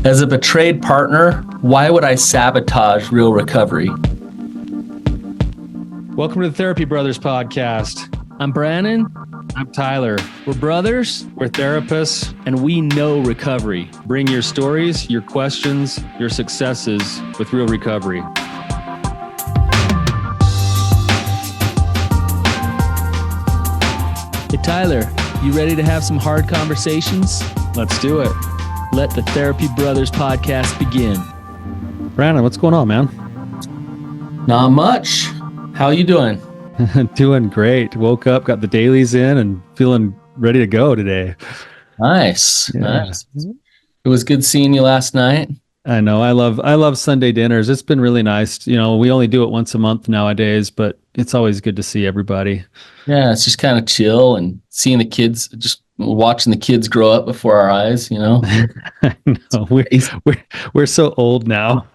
As a betrayed partner, why would I sabotage real recovery? Welcome to the Therapy Brothers podcast. I'm Brannon. I'm Tyler. We're brothers, We're therapists. and we know recovery. Bring your stories, your questions, your successes with real recovery. Hey, Tyler, you ready to have some hard conversations? Let's do it. Let the Therapy Brothers podcast begin. Brannon, what's going on, man? Not much. How you doing? Doing great. Woke up, got the dailies in, and feeling ready to go today. Nice. Yeah. Nice. It was good seeing you last night. I know. I love Sunday dinners. It's been really nice. You know, we only do it once a month nowadays, but it's always good to see everybody. Yeah, it's just kind of chill and seeing the kids, just watching the kids grow up before our eyes, you know? I know. We're so old now.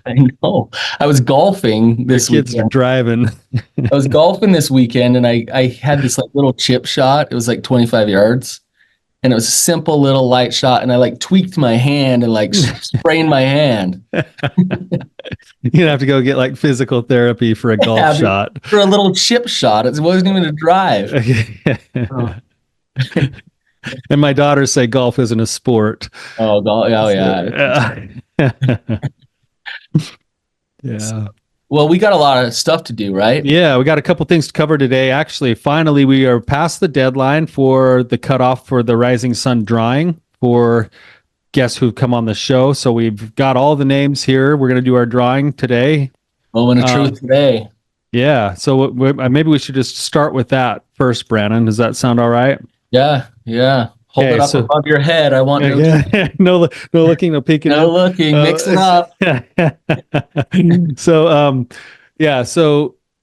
I know. I was golfing this The kids weekend. are driving. I was golfing this weekend and I had this like little chip shot. It was like 25 yards. And it was a simple little light shot, and I like tweaked my hand and like sprained my hand. You'd have to go get like physical therapy for a golf shot. For a little chip shot. It wasn't even a drive. Oh. And my daughters say golf isn't a sport. Oh yeah. Yeah. Well, we got a lot of stuff to do, right? Yeah, we got a couple things to cover today. Actually, finally, we are past the deadline for the cutoff for the Rising Sun drawing for guests who've come on the show. So we've got all the names here. We're going to do our drawing today. Moment of truth today. Yeah. So maybe we should just start with that first, Brannon. Does that sound all right? Yeah. Hold Okay, it up above your head. I want no looking, no peeking. no looking. Mix it up.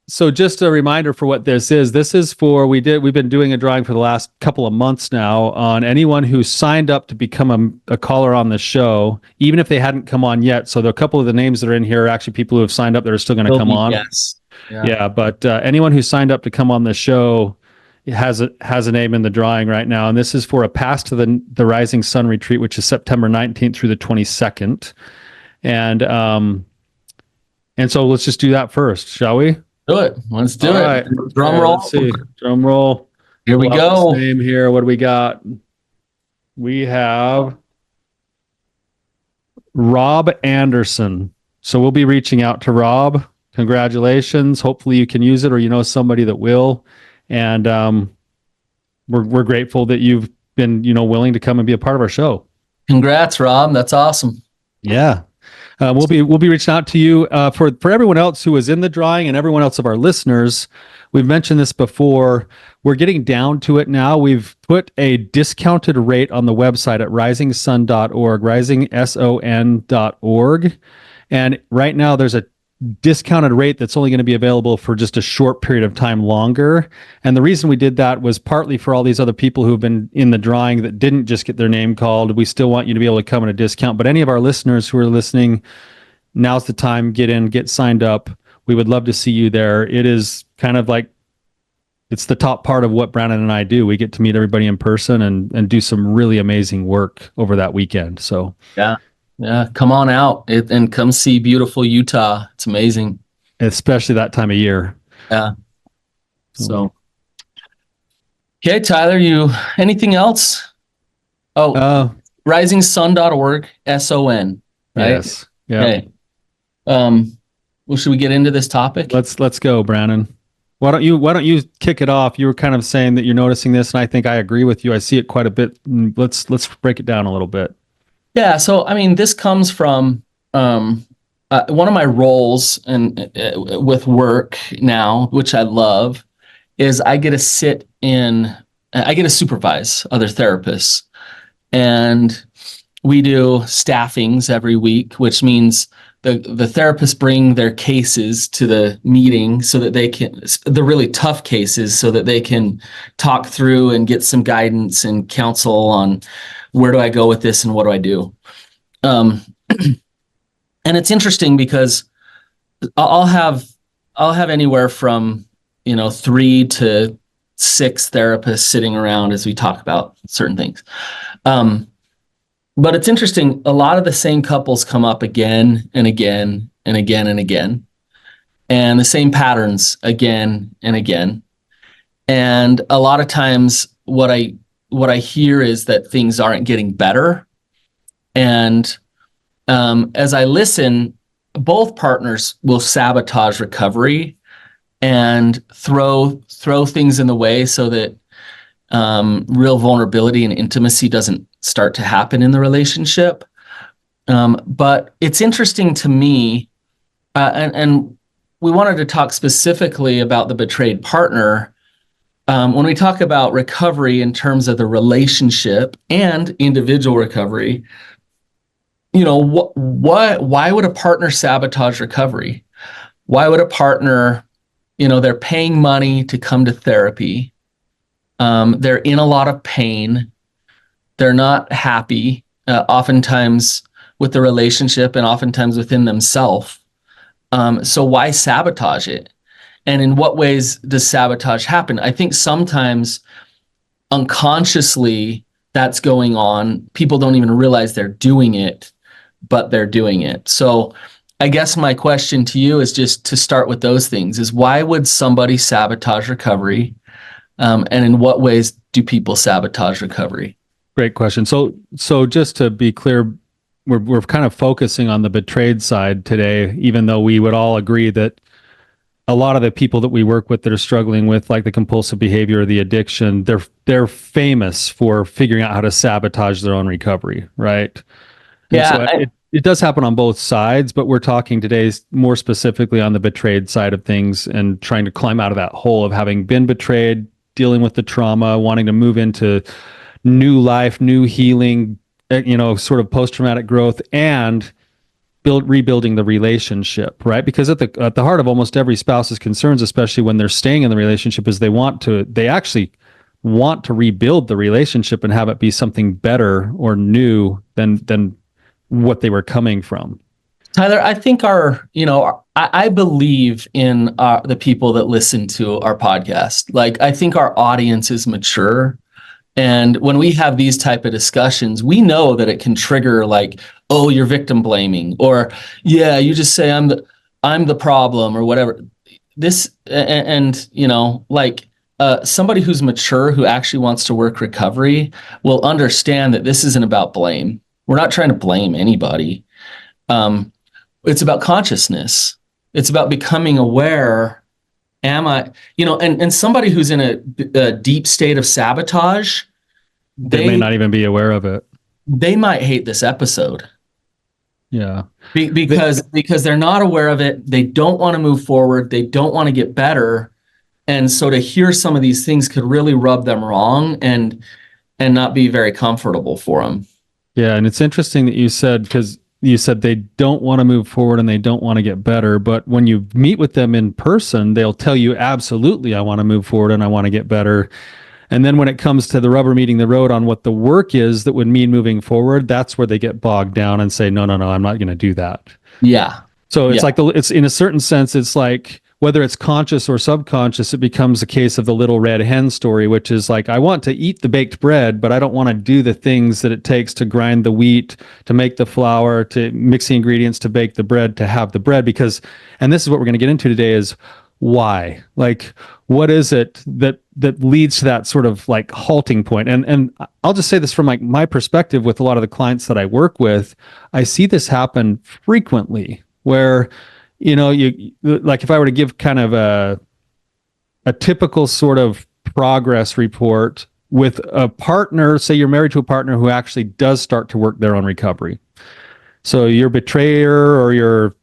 So just a reminder for what this is. This is for we've been doing a drawing for the last couple of months now on anyone who signed up to become a caller on the show, even if they hadn't come on yet. So a couple of the names that are in here are actually people who have signed up that are still going to come on. Yes. Yeah, but anyone who signed up to come on the show has a name in the drawing right now, and this is for a pass to the Rising Sun retreat, which is September 19th through the 22nd, and so let's just do that first, shall we? Do it. Let's do All it. right. Drum Okay, roll. Let's see. Drum roll. Here we go. Name here. What do we got? We have Rob Anderson. So we'll be reaching out to Rob. Congratulations. Hopefully you can use it, or you know somebody that will. And we're grateful that you've been, willing to come and be a part of our show. Congrats, Rob. That's awesome. Yeah. We'll be reaching out to you for everyone else who was in the drawing and everyone else of our listeners. We've mentioned this before. We're getting down to it now. We've put a discounted rate on the website at risingsun.org, risingson.org. And right now there's a discounted rate that's only going to be available for just a short period of time longer. And the reason we did that was partly for all these other people who've been in the drawing that didn't just get their name called. We still want you to be able to come at a discount, but any of our listeners who are listening, now's the time. Get in, get signed up. We would love to see you there. It is kind of like, it's the top part of what Brannon and I do. We get to meet everybody in person and do some really amazing work over that weekend. So Yeah, come on out and come see beautiful Utah. It's amazing. Especially that time of year. Yeah. So, okay, Tyler, anything else? Oh, risingsun.org, SON, right? Yes. Yeah. Okay. Well, should we get into this topic? Let's go, Brannon. Why don't you kick it off? You were kind of saying that you're noticing this, and I think I agree with you. I see it quite a bit. Let's break it down a little bit. Yeah, so I mean, this comes from one of my roles with work now, which I love, is I get to supervise other therapists, and we do staffings every week, which means the therapists bring their cases to the meeting so that the really tough cases, so that they can talk through and get some guidance and counsel on where do I go with this and what do I do? And it's interesting because I'll have anywhere from 3 to 6 therapists sitting around as we talk about certain things. But it's interesting, a lot of the same couples come up again and again and again and again, and the same patterns again and again. And a lot of times what I hear is that things aren't getting better. And as I listen, both partners will sabotage recovery and throw things in the way so that real vulnerability and intimacy doesn't start to happen in the relationship. But it's interesting to me, and we wanted to talk specifically about the betrayed partner. When we talk about recovery in terms of the relationship and individual recovery, why would a partner sabotage recovery? Why would a partner, they're paying money to come to therapy. They're in a lot of pain. They're not happy, oftentimes with the relationship and oftentimes within themselves. So why sabotage it? And in what ways does sabotage happen? I think sometimes unconsciously that's going on. People don't even realize they're doing it, but they're doing it. So I guess my question to you is just to start with those things, is why would somebody sabotage recovery? And in what ways do people sabotage recovery? Great question. So just to be clear, we're kind of focusing on the betrayed side today, even though we would all agree that a lot of the people that we work with that are struggling with like the compulsive behavior or the addiction, they're famous for figuring out how to sabotage their own recovery, right? Yeah. So it does happen on both sides, but we're talking today more specifically on the betrayed side of things and trying to climb out of that hole of having been betrayed, dealing with the trauma, wanting to move into new life, new healing, sort of post-traumatic growth, and rebuilding the relationship, right? Because at the heart of almost every spouse's concerns, especially when they're staying in the relationship, is they actually want to rebuild the relationship and have it be something better or new than what they were coming from. Tyler, I think I believe in the people that listen to our podcast. Like, I think our audience is mature. And when we have these type of discussions, we know that it can trigger like, oh, you're victim blaming, or yeah, you just say I'm the problem or whatever. This somebody who's mature, who actually wants to work recovery, will understand that this isn't about blame. We're not trying to blame anybody. It's about consciousness. It's about becoming aware. Am I, and somebody who's in a deep state of sabotage, they may not even be aware of it. They might hate this episode. Yeah. Because they're not aware of it. They don't want to move forward. They don't want to get better. And so to hear some of these things could really rub them wrong and not be very comfortable for them. Yeah. And it's interesting that you said, because you said they don't want to move forward and they don't want to get better. But when you meet with them in person, they'll tell you, absolutely, I want to move forward and I want to get better. And then when it comes to the rubber meeting the road on what the work is that would mean moving forward, that's where they get bogged down and say, no, I'm not going to do that. Yeah. So it's it's in a certain sense, it's like, whether it's conscious or subconscious, it becomes a case of the little red hen story, which is like, I want to eat the baked bread, but I don't want to do the things that it takes to grind the wheat, to make the flour, to mix the ingredients, to bake the bread, to have the bread. Because, and this is what we're going to get into today, is why? Like, what is it that leads to that sort of like halting point? And I'll just say this from like my perspective with a lot of the clients that I work with, I see this happen frequently where, you like, if I were to give kind of a typical sort of progress report with a partner, say you're married to a partner who actually does start to work their own recovery. So your betrayer or your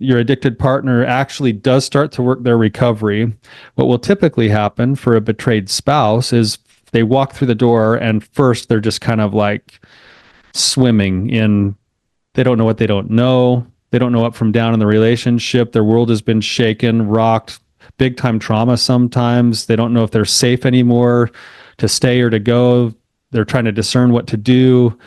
addicted partner actually does start to work their recovery. What will typically happen for a betrayed spouse is they walk through the door and first they're just kind of like swimming in, they don't know what they don't know. They don't know up from down in the relationship. Their world has been shaken, rocked, big time trauma sometimes. They don't know if they're safe anymore to stay or to go. They're trying to discern what to do.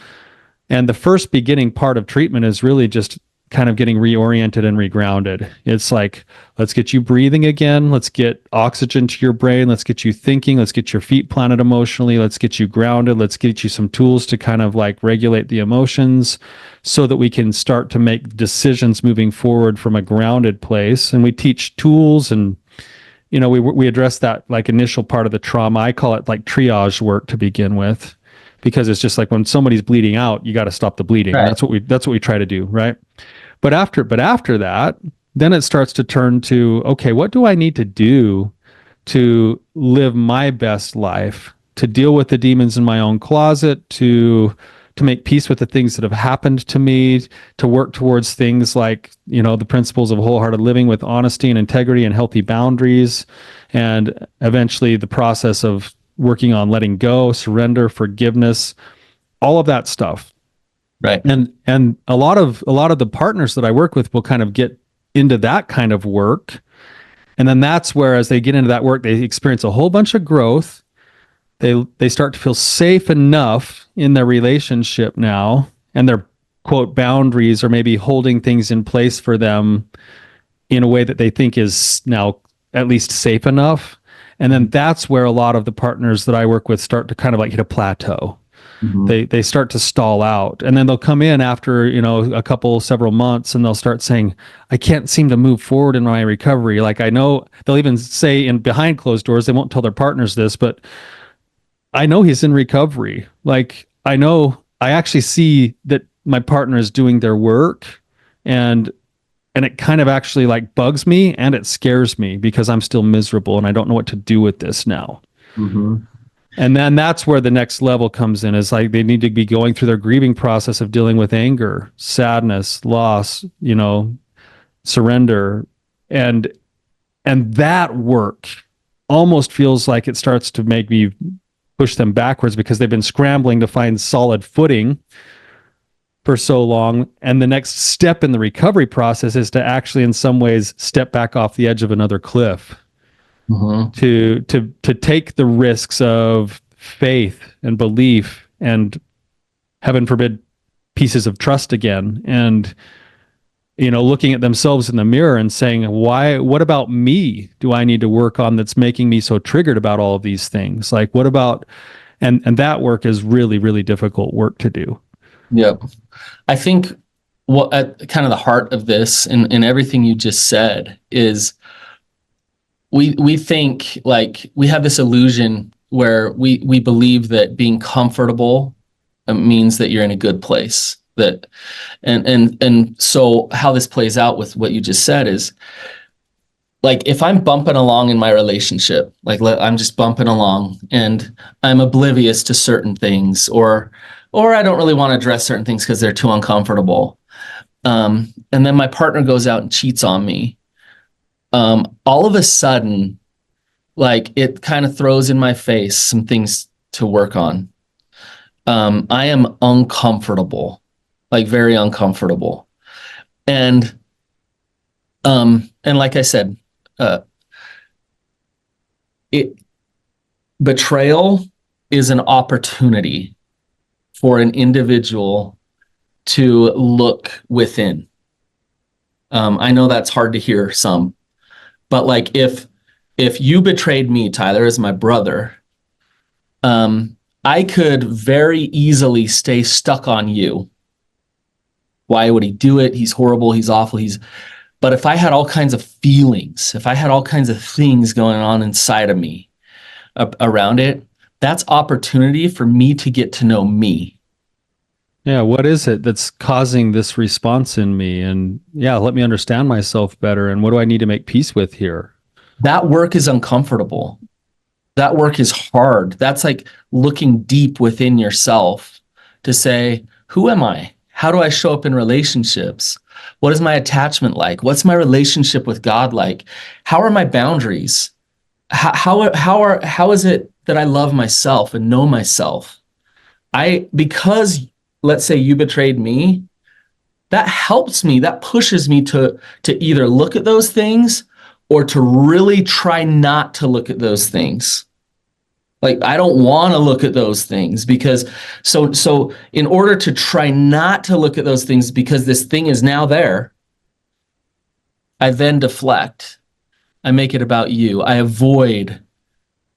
And the first beginning part of treatment is really just kind of getting reoriented and regrounded. It's like, let's get you breathing again. Let's get oxygen to your brain. Let's get you thinking. Let's get your feet planted emotionally. Let's get you grounded. Let's get you some tools to kind of like regulate the emotions so that we can start to make decisions moving forward from a grounded place. And we teach tools, and we address that like initial part of the trauma. I call it like triage work to begin with, because it's just like when somebody's bleeding out, you got to stop the bleeding. Right. That's what we try to do, right? But after that, then it starts to turn to, okay, what do I need to do to live my best life, to deal with the demons in my own closet, to make peace with the things that have happened to me, to work towards things like, the principles of wholehearted living with honesty and integrity and healthy boundaries, and eventually the process of working on letting go, surrender, forgiveness, all of that stuff. Right. And a lot of the partners that I work with will kind of get into that kind of work. And then that's where, as they get into that work, they experience a whole bunch of growth. They start to feel safe enough in their relationship now, and their quote boundaries are maybe holding things in place for them in a way that they think is now at least safe enough. And then that's where a lot of the partners that I work with start to kind of like hit a plateau. Mm-hmm. They start to stall out, and then they'll come in after several months, and they'll start saying, I can't seem to move forward in my recovery. Like, I know they'll even say in behind closed doors, they won't tell their partners this, but I know he's in recovery. Like, I actually see that my partner is doing their work, and it kind of actually like bugs me, and it scares me because I'm still miserable and I don't know what to do with this now. Mm-hmm. And then that's where the next level comes in, is like they need to be going through their grieving process of dealing with anger, sadness, loss, surrender. And that work almost feels like it starts to make me push them backwards, because they've been scrambling to find solid footing for so long. And the next step in the recovery process is to actually, in some ways, step back off the edge of another cliff. Mm-hmm. To take the risks of faith and belief and, heaven forbid, pieces of trust again, and looking at themselves in the mirror and saying, what about me do I need to work on that's making me so triggered about all of these things? Like, what about, and that work is really, really difficult work to do. Yep. I think what at kind of the heart of this and everything you just said is we think, like, we have this illusion where we believe that being comfortable means that you're in a good place. And so how this plays out with what you just said is, like, if I'm bumping along in my relationship, like I'm just bumping along and I'm oblivious to certain things, or I don't really want to address certain things because they're too uncomfortable. And then my partner goes out and cheats on me. All of a sudden, like, it kind of throws in my face some things to work on. I am uncomfortable, like very uncomfortable. And like I said, betrayal is an opportunity for an individual to look within. I know that's hard to hear some, but like if you betrayed me, Tyler, as my brother, I could very easily stay stuck on you. Why would he do it? He's horrible. He's awful. But if I had all kinds of feelings, if I had all kinds of things going on inside of me around it, that's opportunity for me to get to know me. Yeah, what is it that's causing this response in me? And yeah, let me understand myself better. And what do I need to make peace with here? That work is uncomfortable. That work is hard. That's like looking deep within yourself to say, who am I? How do I show up in relationships? What is my attachment like? What's my relationship with God like? How are my boundaries? How is it that I love myself and know myself? Because let's say you betrayed me, that helps me, that pushes me to either look at those things or to really try not to look at those things. Like, I don't want to look at those things because so in order to try not to look at those things because this thing is now there, I then deflect. I make it about you. I avoid.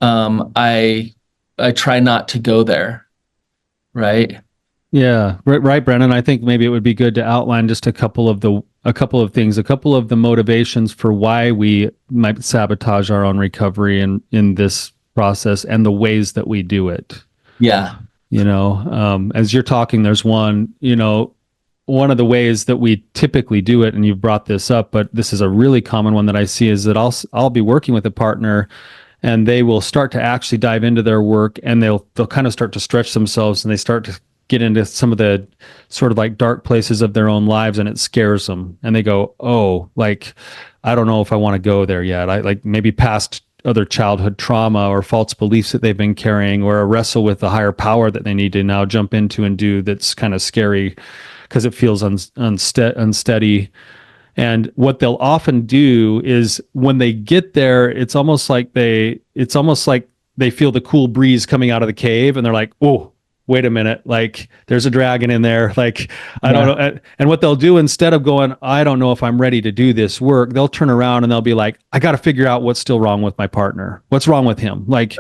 I try not to go there. Right. Yeah, right, Brannon. I think maybe it would be good to outline just a couple of things, a couple of the motivations for why we might sabotage our own recovery in this process and the ways that we do it. Yeah. As you're talking, there's one of the ways that we typically do it, and you've brought this up, but this is a really common one that I see, is that I'll be working with a partner and they will start to actually dive into their work, and they'll kind of start to stretch themselves, and they start to get into some of the sort of like dark places of their own lives, and it scares them. And they go, oh, like, I don't know if I want to go there yet. I like maybe past other childhood trauma or false beliefs that they've been carrying, or a wrestle with the higher power that they need to now jump into and do that's kind of scary because it feels unsteady. And what they'll often do is when they get there, it's almost like they feel the cool breeze coming out of the cave, and they're like, oh, wait a minute, like there's a dragon in there. Like, I don't know. And what they'll do, instead of going, I don't know if I'm ready to do this work, they'll turn around and they'll be like, I got to figure out what's still wrong with my partner. What's wrong with him? Like,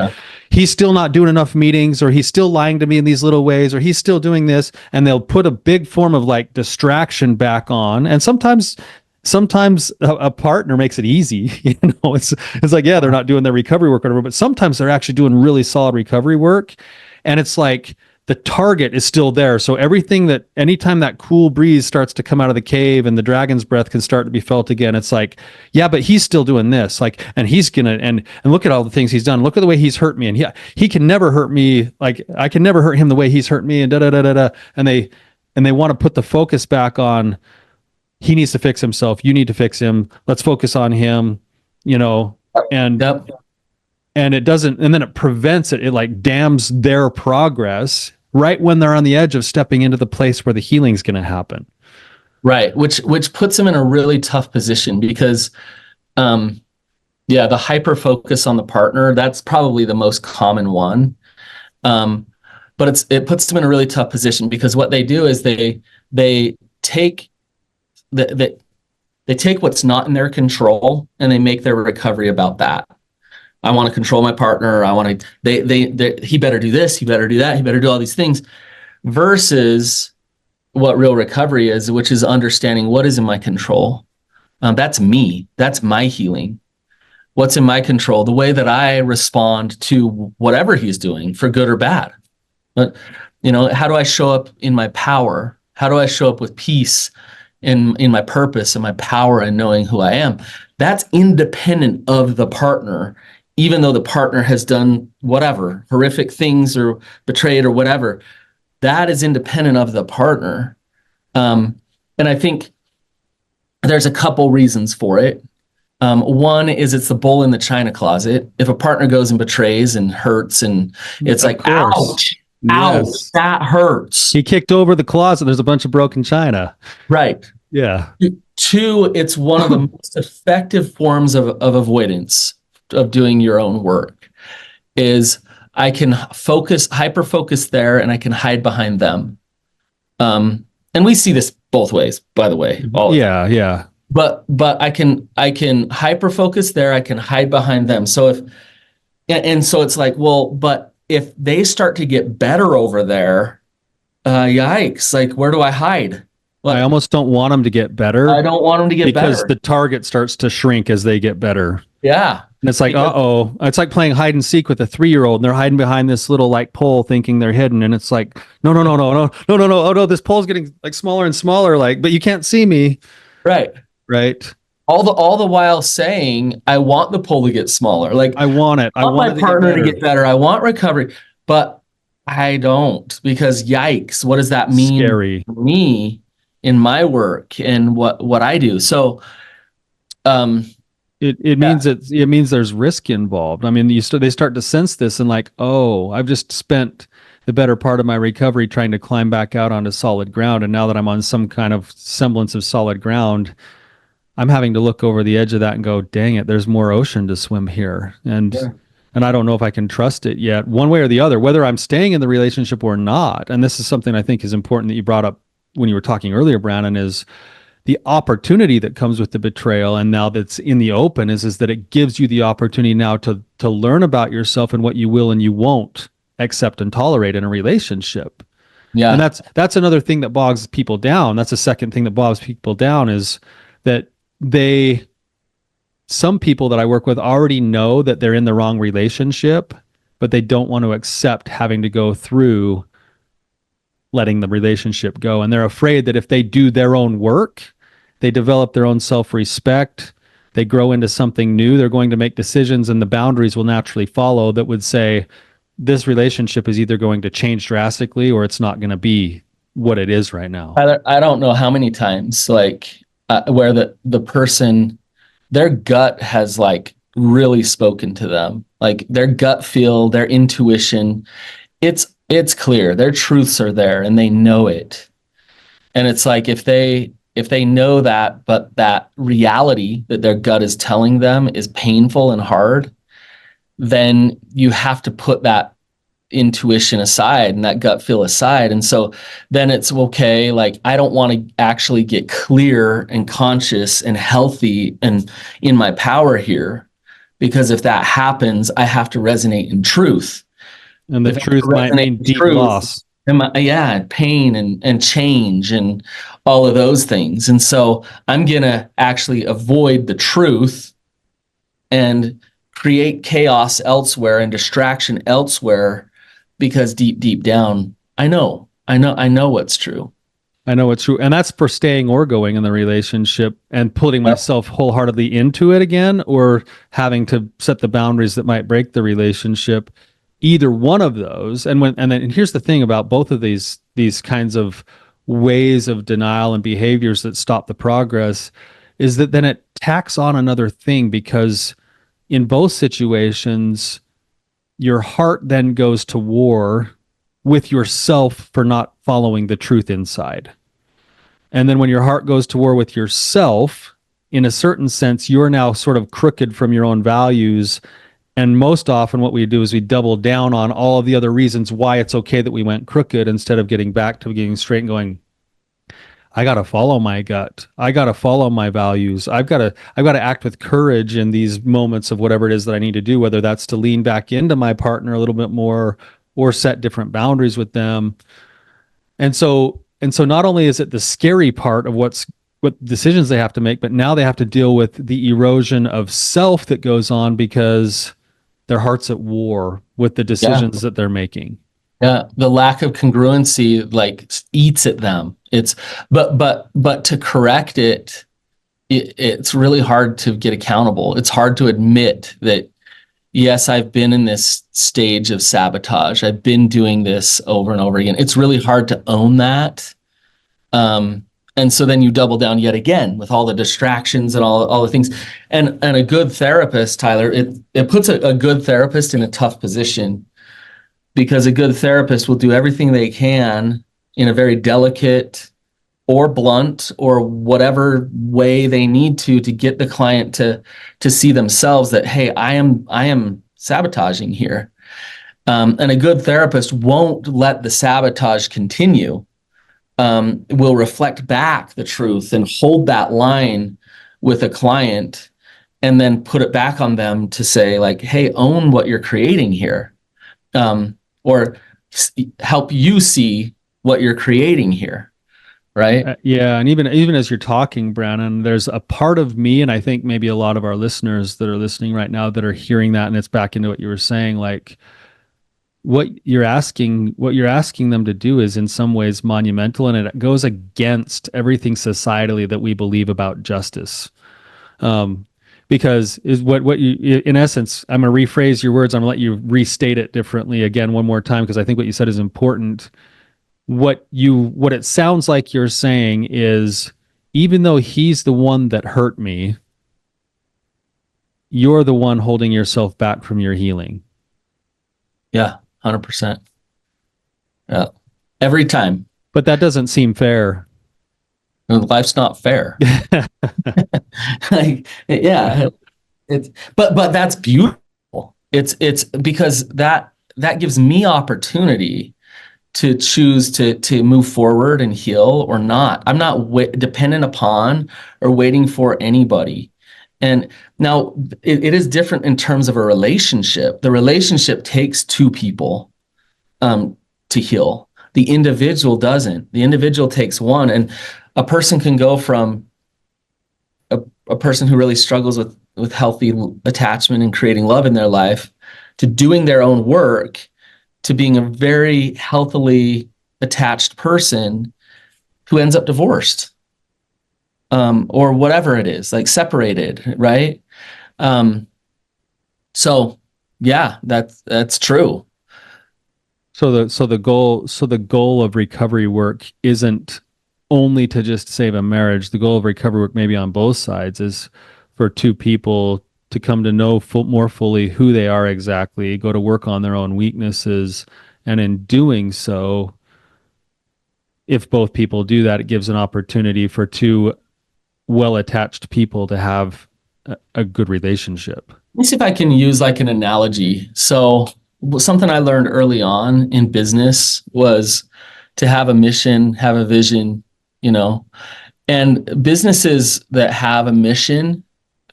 he's still not doing enough meetings, or he's still lying to me in these little ways, or he's still doing this. And they'll put a big form of like distraction back on. And sometimes a partner makes it easy. It's like, yeah, they're not doing their recovery work or whatever, but sometimes they're actually doing really solid recovery work. And it's like, the target is still there. So anytime that cool breeze starts to come out of the cave and the dragon's breath can start to be felt again, it's like, yeah, but he's still doing this. Like, and he's gonna, and look at all the things he's done. Look at the way he's hurt me. And he can never hurt me. Like, I can never hurt him the way he's hurt me, and da da da da da. And they want to put the focus back on, he needs to fix himself. You need to fix him. Let's focus on him, and Yep. And it doesn't, and then it prevents it. It like dams their progress right when they're on the edge of stepping into the place where the healing's going to happen. Right. Which puts them in a really tough position because, the hyper focus on the partner, that's probably the most common one. But it puts them in a really tough position because what they do is they take they take what's not in their control and they make their recovery about that. I want to control my partner. He better do this. He better do that. He better do all these things, versus what real recovery is, which is understanding what is in my control. That's me. That's my healing. What's in my control? The way that I respond to whatever he's doing, for good or bad. But, how do I show up in my power? How do I show up with peace in my purpose and my power and knowing who I am? That's independent of the partner. Even though the partner has done whatever, horrific things or betrayed or whatever, that is independent of the partner. And I think there's a couple reasons for it. One is it's the bull in the china closet. If a partner goes and betrays and hurts, and it's like, ouch, ouch, that hurts. He kicked over the closet. There's a bunch of broken china. Right. Yeah. Two, it's one of the most effective forms of avoidance of doing your own work, is I can hyper focus there, and I can hide behind them. And we see this both ways, by the way. Yeah. But I can hyper focus there. I can hide behind them. So so it's like, well, but if they start to get better over there, yikes! Like, where do I hide? Like, I almost don't want them to get better. I don't want them to get better because the target starts to shrink as they get better. Yeah. And it's like, it's like playing hide and seek with a 3-year-old, and they're hiding behind this little like pole thinking they're hidden. And it's like, no. Oh no, this pole's getting like smaller and smaller, like, but you can't see me. Right. All the while saying, I want the pole to get smaller. Like, I want it. I want my partner to get better. I want recovery, but I don't, because yikes, what does that mean Scary. for me in my work and what I do? So, It means there's risk involved. I mean, they start to sense this, and like, oh, I've just spent the better part of my recovery trying to climb back out onto solid ground, and now that I'm on some kind of semblance of solid ground, I'm having to look over the edge of that and go, dang it, there's more ocean to swim here. And and I don't know if I can trust it yet, one way or the other, whether I'm staying in the relationship or not. And this is something I think is important that you brought up when you were talking earlier, Brannon, is the opportunity that comes with the betrayal. And now that's in the open is that it gives you the opportunity now to learn about yourself and what you will and you won't accept and tolerate in a relationship. Yeah. And that's another thing that bogs people down. That's the second thing that bogs people down, is that some people that I work with already know that they're in the wrong relationship, but they don't want to accept having to go through letting the relationship go. And they're afraid that if they do their own work, they develop their own self-respect, they grow into something new, they're going to make decisions, and the boundaries will naturally follow that would say, this relationship is either going to change drastically or it's not going to be what it is right now. I don't know how many times where the person, their gut has really spoken to them, like their gut feel, their intuition. It's clear, their truths are there and they know it. And it's like, if they know that, but that reality that their gut is telling them is painful and hard, then you have to put that intuition aside and that gut feel aside. And so then it's okay, like, I don't want to actually get clear and conscious and healthy and in my power here, because if that happens, I have to resonate in truth. And the truth might mean deep loss. Pain and change and all of those things. And so I'm going to actually avoid the truth and create chaos elsewhere and distraction elsewhere, because deep down, I know what's true. I know it's true. And that's for staying or going in the relationship and putting myself wholeheartedly into it again, or having to set the boundaries that might break the relationship. Either one of those. And here's the thing about both of these kinds of ways of denial and behaviors that stop the progress, is that then it tacks on another thing, because in both situations, your heart then goes to war with yourself for not following the truth inside. And then when your heart goes to war with yourself, in a certain sense, you're now sort of crooked from your own values. And most often what we do is we double down on all of the other reasons why it's okay that we went crooked, instead of getting back to getting straight and going, I got to follow my gut. I got to follow my values. I've got to act with courage in these moments of whatever it is that I need to do, whether that's to lean back into my partner a little bit more or set different boundaries with them. And so not only is it the scary part of what decisions they have to make, but now they have to deal with the erosion of self that goes on because their heart's at war with the decisions that they're making. Yeah, the lack of congruency eats at them. But to correct it's really hard to get accountable. It's hard to admit that, yes, I've been in this stage of sabotage. I've been doing this over and over again. It's really hard to own that. And so then you double down yet again with all the distractions and all the things. And a good therapist, Tyler, it puts a good therapist in a tough position, because a good therapist will do everything they can in a very delicate or blunt or whatever way they need to get the client to see themselves that, hey, I am sabotaging here. And a good therapist won't let the sabotage continue. Will reflect back the truth and hold that line with a client, and then put it back on them to say, like, hey, own what you're creating here. Or help you see what you're creating here, right? Yeah, and even as you're talking, Brannon, there's a part of me, and I think maybe a lot of our listeners that are listening right now that are hearing that, and it's back into what you were saying, like what you're asking them to do is in some ways monumental, and it goes against everything societally that we believe about justice. Because is what you, in essence, I'm going to rephrase your words. I'm going to let you restate it differently again one more time, because I think what you said is important. What it sounds like you're saying is, even though he's the one that hurt me, you're the one holding yourself back from your healing. Yeah, 100%. Yeah, every time. But that doesn't seem fair. Life's not fair. But that's beautiful. It's because that gives me opportunity to choose to move forward and heal or not. I'm not dependent upon or waiting for anybody. And now it is different in terms of a relationship. The relationship takes two people to heal. The individual doesn't. The individual takes one. And a person can go from a person who really struggles with healthy attachment and creating love in their life to doing their own work to being a very healthily attached person who ends up divorced or whatever it is, like separated, right? So yeah, that's true. So the goal of recovery work isn't only to just save a marriage. The goal of recovery work, maybe on both sides, is for two people to come to know more fully who they are exactly, go to work on their own weaknesses, and in doing so, if both people do that, it gives an opportunity for two well-attached people to have a good relationship. Let me see if I can use like an analogy. So something I learned early on in business was to have a mission, have a vision, and businesses that have a mission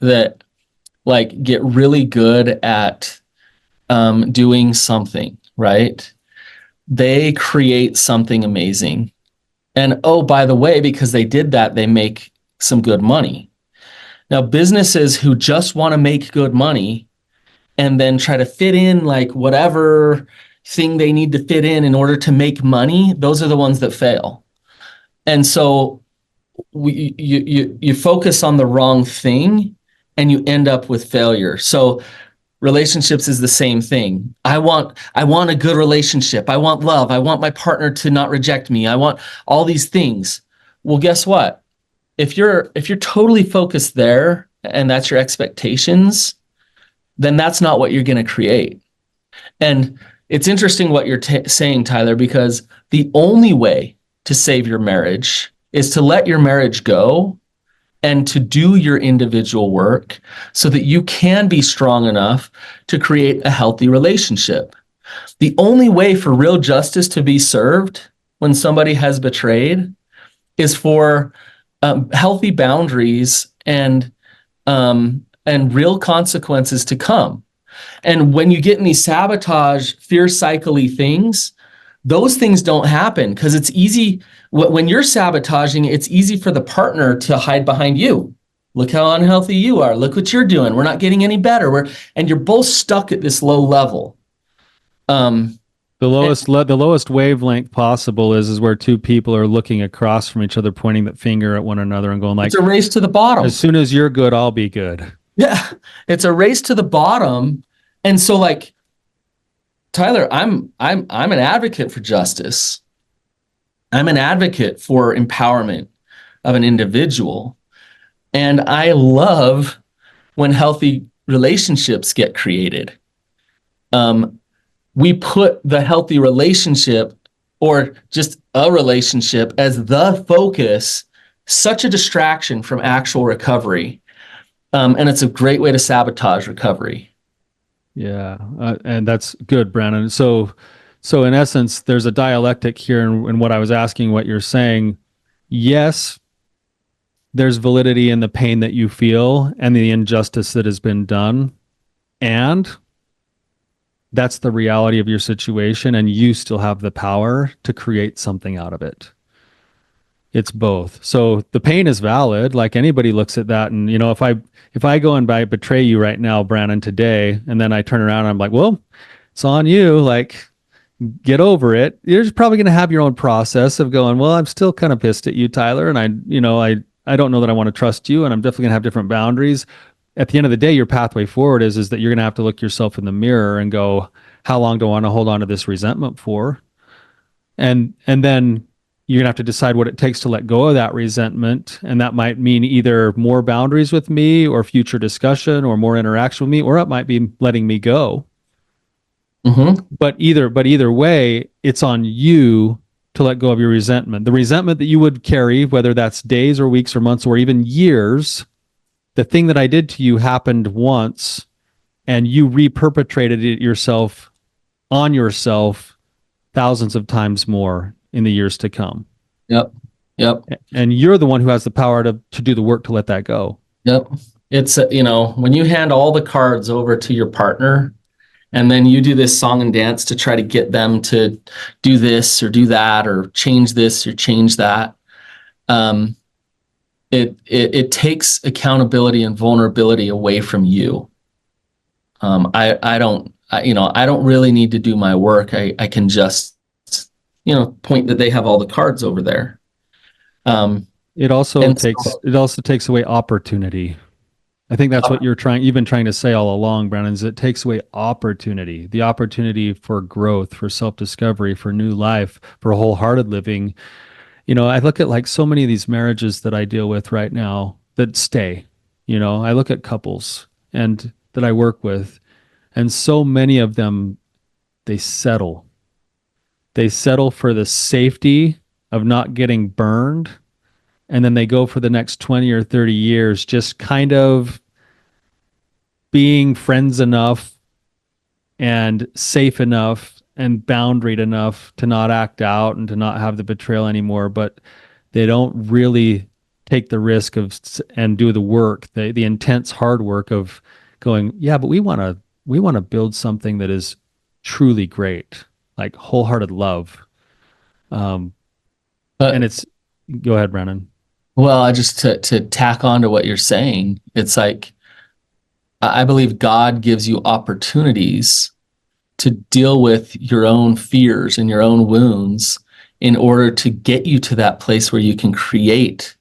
that like get really good at doing something, right? They create something amazing. And oh, by the way, because they did that, they make some good money. Now, businesses who just want to make good money and then try to fit in like whatever thing they need to fit in order to make money, those are the ones that fail. And so you focus on the wrong thing and you end up with failure. So relationships is the same thing. I want a good relationship. I want love. I want my partner to not reject me. I want all these things. Well, guess what? If you're totally focused there and that's your expectations, then that's not what you're going to create. And it's interesting what you're saying, Tyler, because the only way to save your marriage is to let your marriage go and to do your individual work so that you can be strong enough to create a healthy relationship. The only way for real justice to be served when somebody has betrayed is for healthy boundaries and real consequences to come. And when you get in these sabotage, fear cycle-y things, those things don't happen because it's easy. When you're sabotaging, it's easy for the partner to hide behind you. Look how unhealthy you are. Look what you're doing. We're not getting any better. And you're both stuck at this low level. The lowest wavelength possible is where two people are looking across from each other, pointing the finger at one another and going like, it's a race to the bottom. As soon as you're good, I'll be good. Yeah, it's a race to the bottom. And so like, Tyler, I'm an advocate for justice. I'm an advocate for empowerment of an individual. And I love when healthy relationships get created. We put the healthy relationship or just a relationship as the focus, such a distraction from actual recovery. And it's a great way to sabotage recovery. Yeah, and that's good, Brannon. So in essence, there's a dialectic here in what I was asking, what you're saying. Yes, there's validity in the pain that you feel and the injustice that has been done. And that's the reality of your situation, and you still have the power to create something out of it. It's both. So the pain is valid. Like anybody looks at that, and if I go and betray you right now, Brannon, today, and then I turn around and I'm like, well, it's on you. Like, get over it. You're probably going to have your own process of going, well, I'm still kind of pissed at you, Tyler, and I don't know that I want to trust you, and I'm definitely going to have different boundaries. At the end of the day, your pathway forward is that you're going to have to look yourself in the mirror and go, how long do I want to hold on to this resentment for? And then you're going to have to decide what it takes to let go of that resentment. And that might mean either more boundaries with me or future discussion or more interaction with me, or it might be letting me go. Mm-hmm. But either way, it's on you to let go of your resentment. The resentment that you would carry, whether that's days or weeks or months or even years, the thing that I did to you happened once. and you reperpetrated it yourself on yourself thousands of times more in the years to come. Yep. Yep. And you're the one who has the power to do the work to let that go. Yep. It's, when you hand all the cards over to your partner and then you do this song and dance to try to get them to do this or do that or change this or change that, it takes accountability and vulnerability away from you. I don't really need to do my work. I can just, point that they have all the cards over there. It also takes away opportunity. I think that's what you've been trying to say all along, Brannon, is it takes away opportunity, the opportunity for growth, for self-discovery, for new life, for wholehearted living. I look at like so many of these marriages that I deal with right now that stay. I look at couples and that I work with, and so many of them, they settle. They settle for the safety of not getting burned. And then they go for the next 20 or 30 years, just kind of being friends enough and safe enough and boundaried enough to not act out and to not have the betrayal anymore. But they don't really take the risk and do the work, the intense hard work of going, yeah, but we want to build something that is truly great, like wholehearted love. And it's, go ahead, Brannon. Well, I just to tack on to what you're saying, it's like, I believe God gives you opportunities to deal with your own fears and your own wounds in order to get you to that place where you can create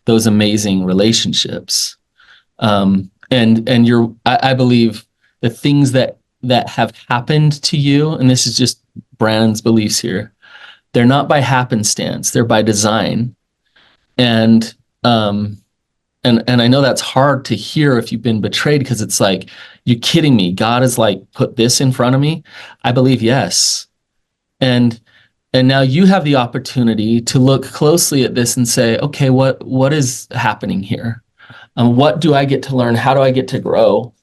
those amazing relationships. I believe the things that have happened to you, and this is just Brannon's beliefs here, they're not by happenstance, they're by design. And I know that's hard to hear if you've been betrayed, because it's like, you're kidding me. God has like put this in front of me. I believe yes. And now you have the opportunity to look closely at this and say, okay, what is happening here? What do I get to learn? How do I get to grow?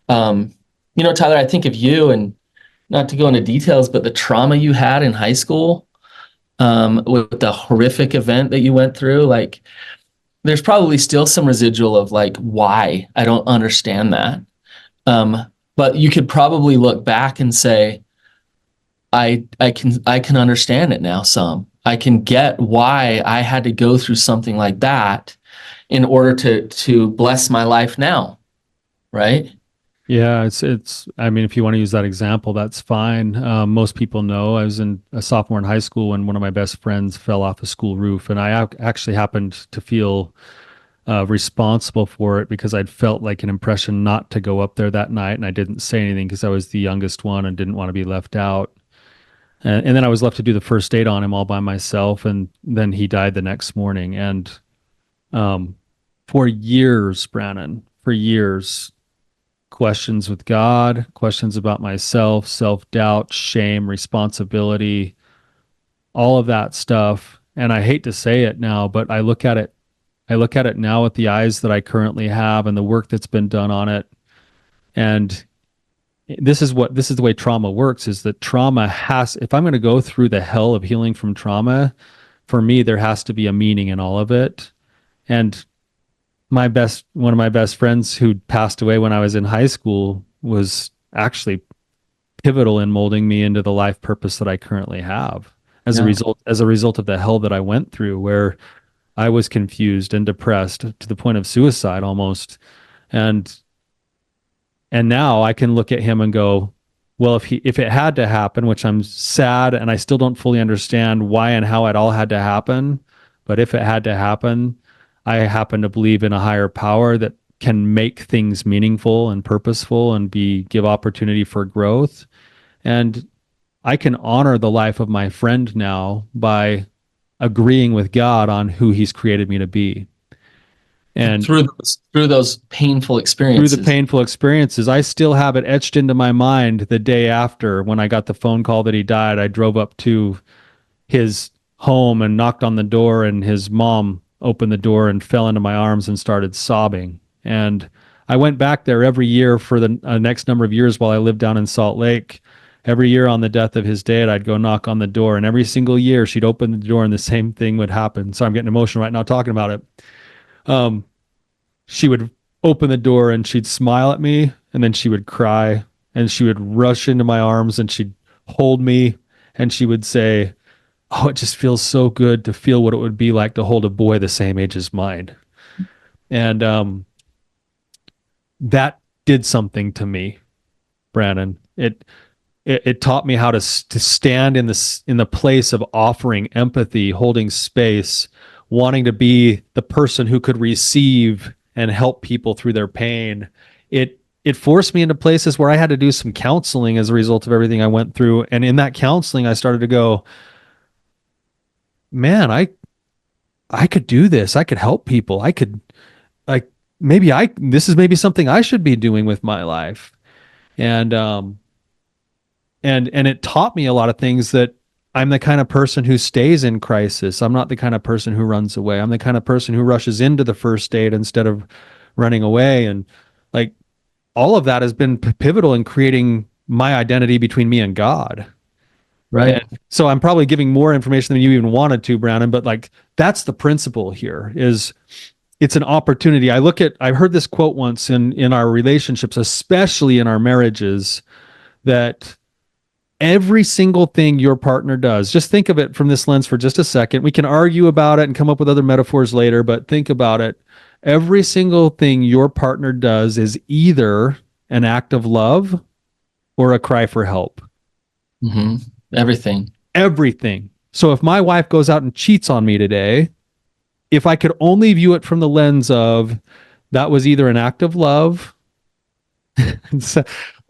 Tyler, I think of you, and not to go into details, but the trauma you had in high school, with the horrific event that you went through, like, there's probably still some residual of like, why? I don't understand that. But you could probably look back and say, I can understand it now some. I can get why I had to go through something like that in order to bless my life now. Right? Yeah, I mean, if you want to use that example, that's fine. Most people know I was a sophomore in high school when one of my best friends fell off a school roof, and I actually happened to feel responsible for it because I'd felt like an impression not to go up there that night, and I didn't say anything because I was the youngest one and didn't want to be left out. And then I was left to do the first aid on him all by myself, and then he died the next morning. And for years, Brannon, questions with God, questions about myself, self-doubt, shame, responsibility, all of that stuff. And I hate to say it now, but I look at it now with the eyes that I currently have and the work that's been done on it. And this is the way trauma works, is that trauma if I'm going to go through the hell of healing from trauma, for me, there has to be a meaning in all of it. And one of my best friends who passed away when I was in high school was actually pivotal in molding me into the life purpose that I currently have as a result of the hell that I went through, where I was confused and depressed to the point of suicide almost. And now I can look at him and go, well, if it had to happen, which I'm sad and I still don't fully understand why and how it all had to happen, but if it had to happen, I happen to believe in a higher power that can make things meaningful and purposeful and give opportunity for growth. And I can honor the life of my friend now by agreeing with God on who he's created me to be. And through those painful experiences. I still have it etched into my mind the day after, when I got the phone call that he died. I drove up to his home and knocked on the door, and his mom opened the door and fell into my arms and started sobbing. And I went back there every year for the next number of years while I lived down in Salt Lake. Every year on the death of his dad, I'd go knock on the door, and every single year she'd open the door and the same thing would happen. So I'm getting emotional right now talking about it. She would open the door and she'd smile at me, and then she would cry, and she would rush into my arms and she'd hold me, and she would say, "Oh, it just feels so good to feel what it would be like to hold a boy the same age as mine." And that did something to me, Brannon. It taught me how to stand in the place of offering empathy, holding space, wanting to be the person who could receive and help people through their pain. It forced me into places where I had to do some counseling as a result of everything I went through. And in that counseling, I started to go, man, I could do this. I could help people. I could, like, this is maybe something I should be doing with my life. And it taught me a lot of things, that I'm the kind of person who stays in crisis. I'm not the kind of person who runs away. I'm the kind of person who rushes into the first date instead of running away. And like, all of that has been pivotal in creating my identity between me and God. Right. And so I'm probably giving more information than you even wanted to, Brannon, but like, that's the principle here. Is it's an opportunity. I've heard this quote once in our relationships, especially in our marriages, that every single thing your partner does, just think of it from this lens for just a second. We can argue about it and come up with other metaphors later, but think about it. Every single thing your partner does is either an act of love or a cry for help. Mm-hmm. Everything. So if my wife goes out and cheats on me today, if I could only view it from the lens of that was either an act of love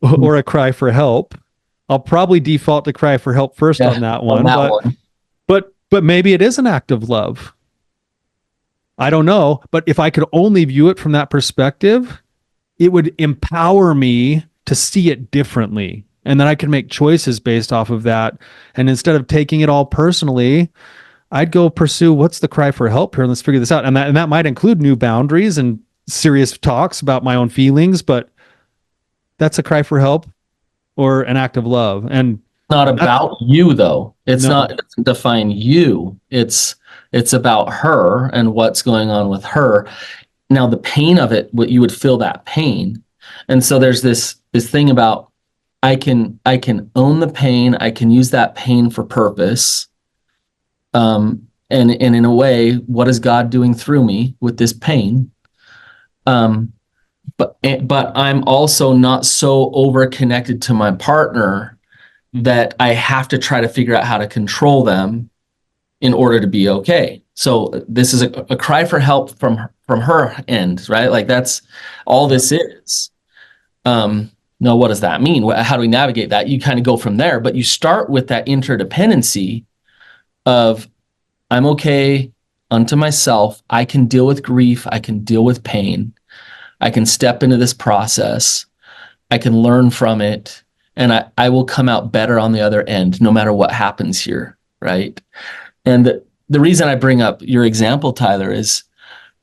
or a cry for help, I'll probably default to cry for help first on that one. But maybe it is an act of love. I don't know. But if I could only view it from that perspective, it would empower me to see it differently. And then I can make choices based off of that. And instead of taking it all personally, I'd go pursue what's the cry for help here, and let's figure this out. And that might include new boundaries and serious talks about my own feelings, but that's a cry for help or an act of love. And not about you, though. It doesn't define you. It's about her and what's going on with her. Now, the pain of it, you would feel that pain. And so there's this thing about I can own the pain. I can use that pain for purpose. And in a way, what is God doing through me with this pain? But I'm also not so over connected to my partner that I have to try to figure out how to control them in order to be okay. So this is a cry for help from her end, right? Like, that's all this is. Now, what does that mean? How do we navigate that? You kind of go from there, but you start with that interdependency of I'm okay unto myself. I can deal with grief. I can deal with pain. I can step into this process. I can learn from it, and I will come out better on the other end, no matter what happens here, right? And the reason I bring up your example, Tyler, is,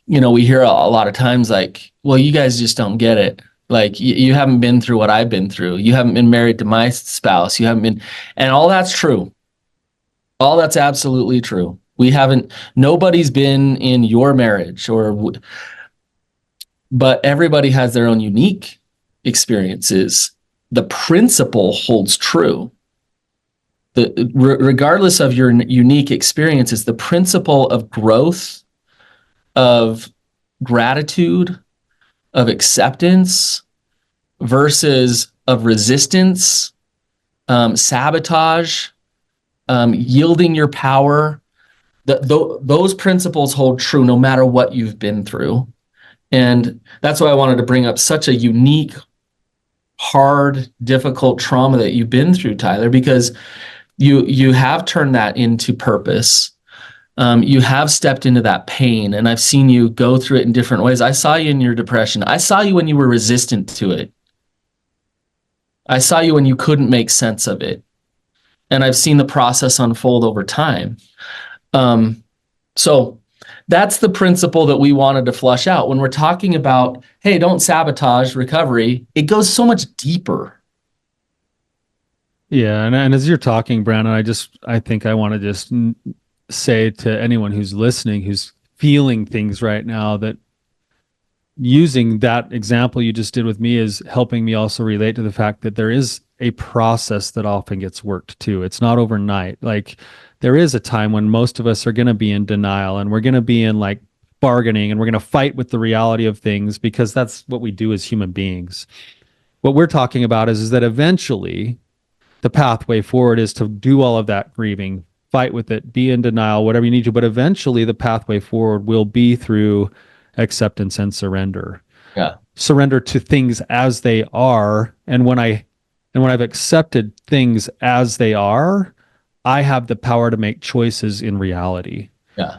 we hear a lot of times like, well, you guys just don't get it. Like, you haven't been through what I've been through. You haven't been married to my spouse. You haven't been, and all that's true. All that's absolutely true. Nobody's been in your marriage but everybody has their own unique experiences. The principle holds true. Regardless of your unique experiences, the principle of growth, of gratitude, of acceptance versus of resistance, sabotage, yielding your power, those principles hold true no matter what you've been through. And that's why I wanted to bring up such a unique, hard, difficult trauma that you've been through, Tyler, because you have turned that into purpose. You have stepped into that pain, and I've seen you go through it in different ways. I saw you in your depression. I saw you when you were resistant to it. I saw you when you couldn't make sense of it. And I've seen the process unfold over time. So that's the principle that we wanted to flush out. When we're talking about, hey, don't sabotage recovery, it goes so much deeper. Yeah, and as you're talking, Brannon, I think I want to just say to anyone who's listening, who's feeling things right now, that using that example you just did with me is helping me also relate to the fact that there is a process that often gets worked too. It's not overnight. Like, there is a time when most of us are going to be in denial, and we're going to be in like bargaining, and we're going to fight with the reality of things, because that's what we do as human beings. What we're talking about is that eventually the pathway forward is to do all of that grieving, fight with it, be in denial, whatever you need to, but eventually the pathway forward will be through acceptance and surrender. Yeah. Surrender to things as they are. And when I've accepted things as they are, I have the power to make choices in reality. Yeah.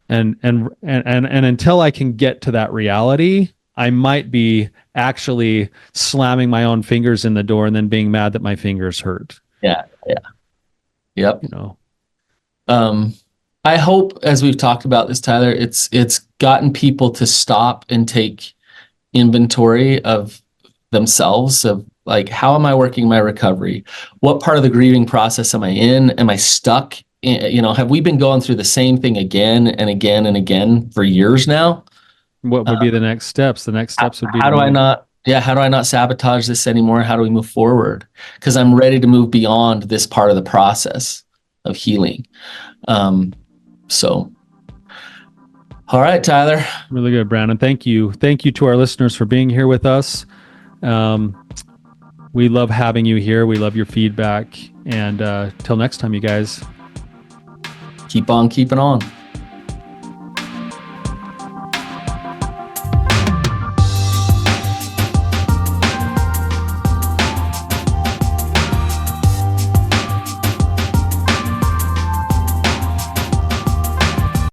And until I can get to that reality, I might be actually slamming my own fingers in the door and then being mad that my fingers hurt. Yeah. Yeah. Yep. You know. I hope, as we've talked about this, Tyler, it's gotten people to stop and take inventory of themselves, of like, how am I working my recovery? What part of the grieving process am I in? Am I stuck? Have we been going through the same thing again and again and again for years now? What would be the next steps? The next steps would be how do I not sabotage this anymore? How do we move forward? Because I'm ready to move beyond this part of the process of healing. So, all right, Tyler. Really good, Brannon. Thank you. Thank you to our listeners for being here with us. We love having you here. We love your feedback. And till next time, you guys. Keep on keeping on.